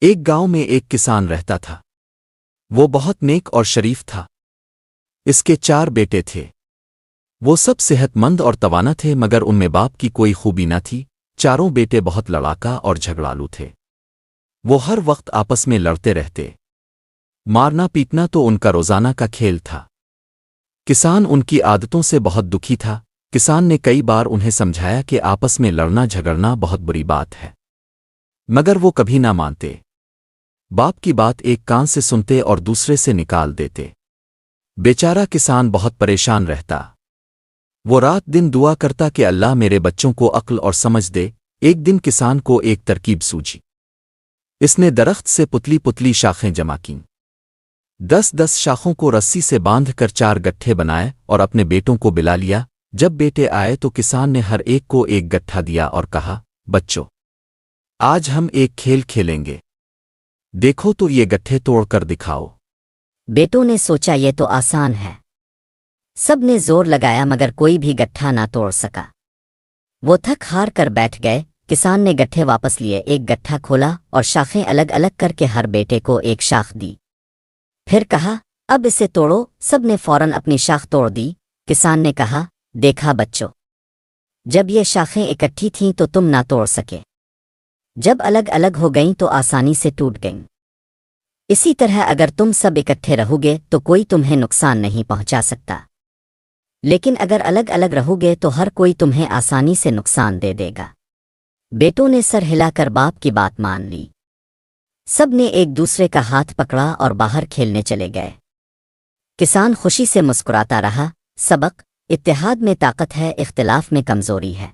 ایک گاؤں میں ایک کسان رہتا تھا۔ وہ بہت نیک اور شریف تھا۔ اس کے 4 بیٹے تھے۔ وہ سب صحت مند اور توانا تھے، مگر ان میں باپ کی کوئی خوبی نہ تھی۔ چاروں بیٹے بہت لڑاکا اور جھگڑالو تھے۔ وہ ہر وقت آپس میں لڑتے رہتے۔ مارنا پیٹنا تو ان کا روزانہ کا کھیل تھا۔ کسان ان کی عادتوں سے بہت دکھی تھا۔ کسان نے کئی بار انہیں سمجھایا کہ آپس میں لڑنا جھگڑنا بہت بری بات ہے، مگر وہ کبھی نہ مانتے۔ باپ کی بات ایک کان سے سنتے اور دوسرے سے نکال دیتے۔ بیچارہ کسان بہت پریشان رہتا۔ وہ رات دن دعا کرتا کہ اللہ میرے بچوں کو عقل اور سمجھ دے۔ ایک دن کسان کو ایک ترکیب سوجھی۔ اس نے درخت سے پتلی پتلی شاخیں جمع کیں۔ 10 شاخوں کو رسی سے باندھ کر 4 گٹھے بنائے اور اپنے بیٹوں کو بلا لیا۔ جب بیٹے آئے تو کسان نے ہر ایک کو ایک گٹھا دیا اور کہا، بچوں، آج ہم ایک کھیل کھیلیں گے۔ دیکھو تو یہ گٹھے توڑ کر دکھاؤ۔ بیٹوں نے سوچا یہ تو آسان ہے۔ سب نے زور لگایا مگر کوئی بھی گٹھا نہ توڑ سکا۔ وہ تھک ہار کر بیٹھ گئے۔ کسان نے گٹھے واپس لیے، ایک گٹھا کھولا اور شاخیں الگ الگ کر کے ہر بیٹے کو ایک شاخ دی۔ پھر کہا، اب اسے توڑو۔ سب نے فوراً اپنی شاخ توڑ دی۔ کسان نے کہا، دیکھا بچوں، جب یہ شاخیں اکٹھی تھیں تو تم نہ توڑ سکے، جب الگ الگ ہو گئیں تو آسانی سے ٹوٹ گئیں۔ اسی طرح اگر تم سب اکٹھے رہو گے تو کوئی تمہیں نقصان نہیں پہنچا سکتا، لیکن اگر الگ الگ رہو گے تو ہر کوئی تمہیں آسانی سے نقصان دے دے گا۔ بیٹوں نے سر ہلا کر باپ کی بات مان لی۔ سب نے ایک دوسرے کا ہاتھ پکڑا اور باہر کھیلنے چلے گئے۔ کسان خوشی سے مسکراتا رہا۔ سبق: اتحاد میں طاقت ہے، اختلاف میں کمزوری ہے۔